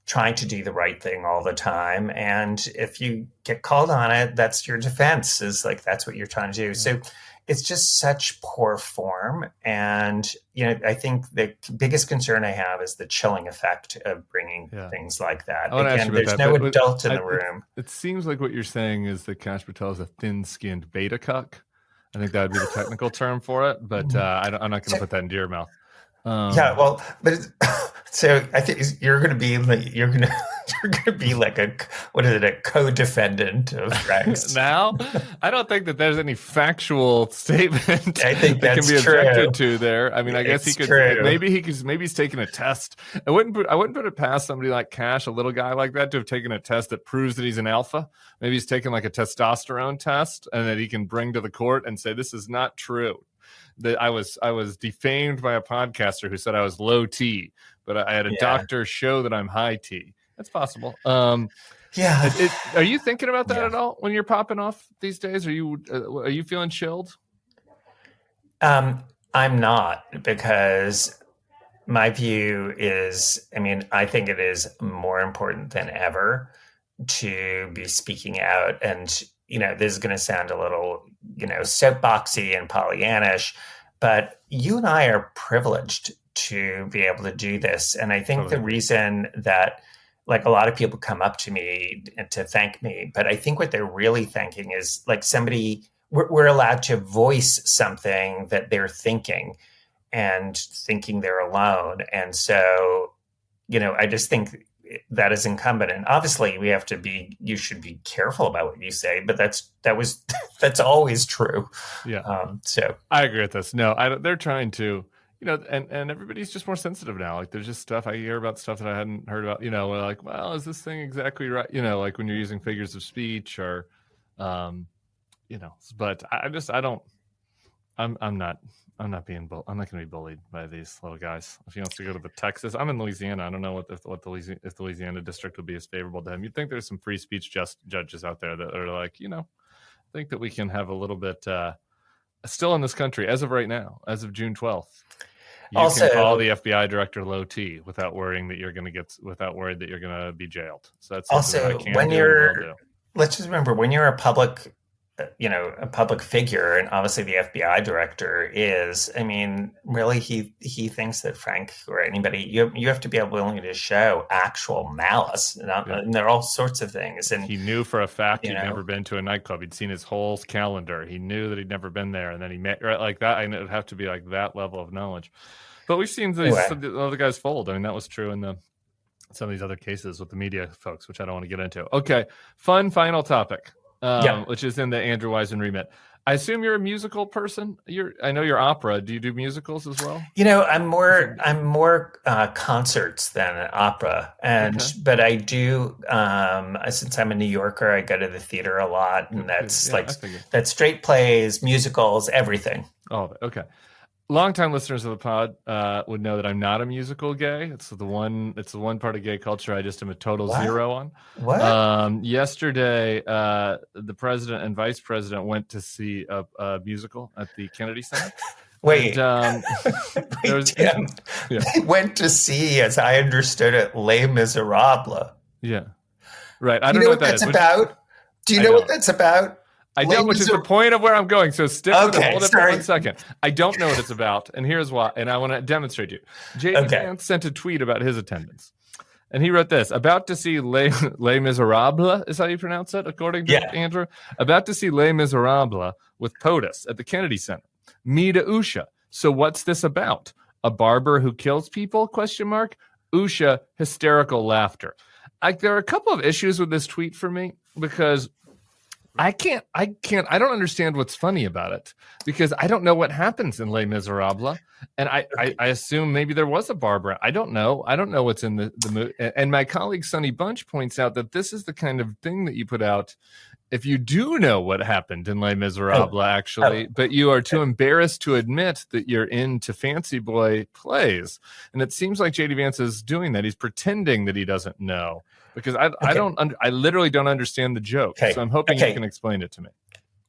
trying to do the right thing all the time. And if you get called on it, that's your defense, is like, that's what you're trying to do. So it's just such poor form. And, I think the biggest concern I have is the chilling effect of bringing things like that. Again, there's no adult in the room. It seems like what you're saying is that Kash Patel is a thin-skinned beta cuck. I think that would be the technical term for it, but I'm not going to put that into your mouth. So I think you're going to be like a co-defendant of Frank's. Now, I don't think that there's any factual statement I think that that's can be true. objected to there. I mean, I guess he could. True. Maybe he's taking a test. I wouldn't put it past somebody like Kash, a little guy like that, to have taken a test that proves that he's an alpha. Maybe he's taken like a testosterone test, and that he can bring to the court and say this is not true. That I was defamed by a podcaster who said I was low T, but I had a doctor show that I'm high T. That's possible. Are you thinking about that at all when you're popping off these days? Are you feeling chilled? I'm not, because my view is, I think it is more important than ever to be speaking out. And, this is going to sound a little, soapboxy and Pollyannish, but you and I are privileged to be able to do this. And I think the reason that, like, a lot of people come up to me to thank me, but I think what they're really thanking is like we're allowed to voice something that they're thinking and thinking they're alone. And so, I just think that is incumbent. And obviously you should be careful about what you say, but that's always true. Yeah. So I agree with this. No, they're trying to, and everybody's just more sensitive now. Like, there's just stuff I hear about, stuff that I hadn't heard about, we're like, well, is this thing exactly right? Like when you're using figures of speech or, but I'm not going to be bullied by these little guys. If he wants to go to the Texas, I'm in Louisiana. I don't know if the Louisiana district would be as favorable to him. You'd think there's some free speech judges out there that are like, think that we can have a little bit still in this country as of right now, as of June 12th. You Also, can call the FBI director low T without worrying that without worried that you're going to be jailed. So that's something that I can when do and will do. let's just remember, when you're a public, a public figure, and obviously the FBI director is, I mean, really, he thinks that Frank or anybody, you have to be willing to show actual malice, and there are all sorts of things. And he knew for a fact he'd never been to a nightclub. He'd seen his whole calendar. He knew that he'd never been there, and then he met right like that. I know it would have to be like that level of knowledge. But we've seen the other guys fold. I mean, that was true in some of these other cases with the media folks, which I don't want to get into. Okay, fun final topic. Which is in the Andrew Weissmann remit. I assume you're a musical person. I know you're opera. Do you do musicals as well? I'm more concerts than opera, but I do. Since I'm a New Yorker, I go to the theater a lot, and that's that's straight plays, musicals, everything. Oh, okay. Longtime listeners of the pod would know that I'm not a musical gay. It's the one part of gay culture I just am a total zero on. What? Yesterday, the president and vice president went to see a musical at the Kennedy Center. Wait, and, Tim, they went to see, as I understood it, Les Misérables. Yeah, right. I don't know what that's about. Do you know what that's about? I don't, which is the point of where I'm going. So stick with it. Hold it for 1 second. I don't know what it's about, and here's why. And I want to demonstrate to you. J.D. Vance sent a tweet about his attendance, and he wrote this: "About to see Les Misérables is how you pronounce it, according to Andrew. About to see Les Misérables with POTUS at the Kennedy Center. Me to Usha. So what's this about? A barber who kills people? ? Usha hysterical laughter. There are a couple of issues with this tweet for me because." I don't understand what's funny about it because I don't know what happens in Les Misérables. And I assume maybe there was a barber. I don't know. I don't know what's in the movie. And my colleague Sonny Bunch points out that this is the kind of thing that you put out if you do know what happened in Les Misérables, but you are too embarrassed to admit that you're into fancy boy plays. And it seems like J.D. Vance is doing that. He's pretending that he doesn't know. Because I literally don't understand the joke. So I'm hoping you can explain it to me.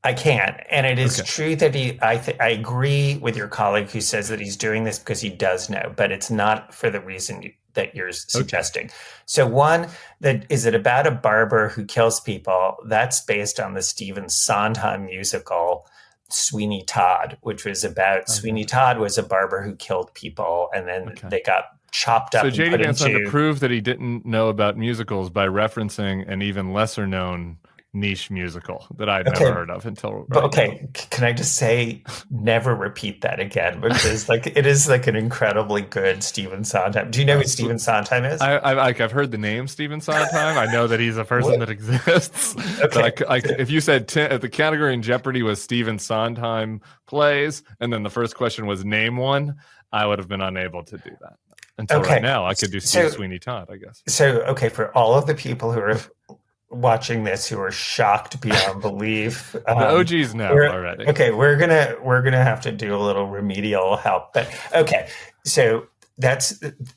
I can. And it is true that I agree with your colleague who says that he's doing this because he does know, but it's not for the reason that you're suggesting. So one, is it about a barber who kills people? That's based on the Stephen Sondheim musical, Sweeney Todd, which was about Sweeney Todd was a barber who killed people, and then they got chopped up. So J.D. Vance had to prove that he didn't know about musicals by referencing an even lesser known niche musical that I'd never heard of until can I just say never repeat that again, because it is like an incredibly good Stephen Sondheim. Do you know who Stephen Sondheim is? I've heard the name Stephen Sondheim. I know that he's a person that exists. But if you said if the category in Jeopardy was Stephen Sondheim plays and then the first question was name one, I would have been unable to do that. Until right now, I could do Sweeney Todd, I guess. So, for all of the people who are watching this who are shocked beyond belief, the OGs know already. Okay, we're gonna have to do a little remedial help. But so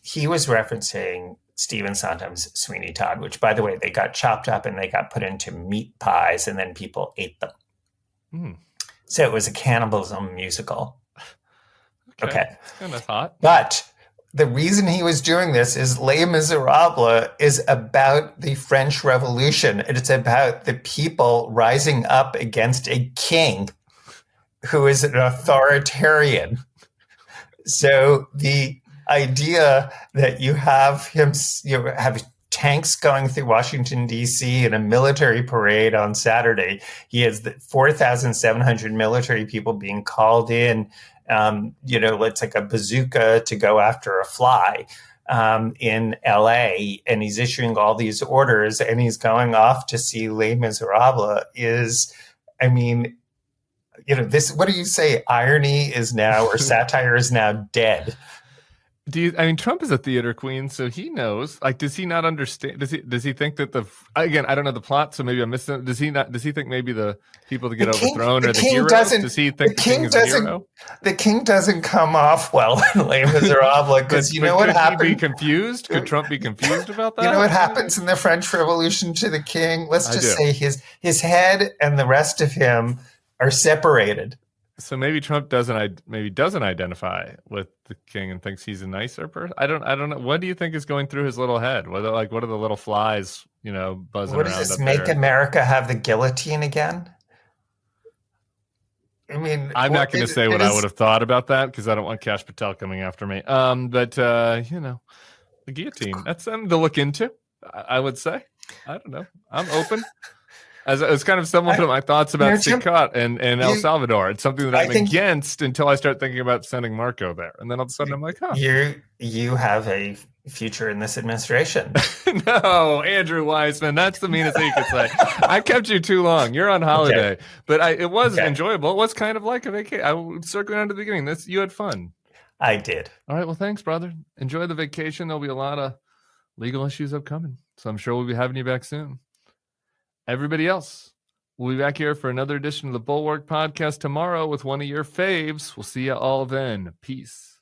he was referencing Stephen Sondheim's Sweeney Todd, which, by the way, they got chopped up and they got put into meat pies, and then people ate them. So it was a cannibalism musical. Okay. And that's hot. But the reason he was doing this is Les Misérables is about the French Revolution. And it's about the people rising up against a king who is an authoritarian. So the idea that you have have tanks going through Washington, D.C. in a military parade on Saturday. He has 4,700 military people being called in. It's like a bazooka to go after a fly in L.A. And he's issuing all these orders and he's going off to see Les Misérables this, what do you say? Irony is now, or satire is now dead. Trump is a theater queen, so he knows. Does he not understand? Does he think that again, I don't know the plot, so maybe I'm missing. Does he think maybe the people that get overthrown are the heroes? Does he think the king is a hero? The king doesn't come off well in Les Misérables because what happened? Could he be confused? Could Trump be confused about that? You know what happens in the French Revolution to the king? Let's just say his head and the rest of him are separated. So maybe Trump doesn't identify with the king and thinks he's a nicer person. I don't know. What do you think is going through his little head? What are the little flies, buzzing What around does this up make there? America have the guillotine again? I mean, I'm not going to say what I would have thought about that because I don't want Kash Patel coming after me. But the guillotine, that's something to look into, I would say. I don't know. I'm open. As kind of similar to my thoughts about Cuck and El Salvador. It's something that I'm against until I start thinking about sending Marco there. And then all of a sudden I'm like, huh. You have a future in this administration. No, Andrew Weissmann, that's the meanest thing you could say. I kept you too long. You're on holiday. Okay. But it was enjoyable. It was kind of like a vacation. I was circling around to the beginning. You had fun. I did. All right. Well, thanks, brother. Enjoy the vacation. There'll be a lot of legal issues upcoming. So I'm sure we'll be having you back soon. Everybody else, we'll be back here for another edition of the Bulwark Podcast tomorrow with one of your faves. We'll see you all then. Peace.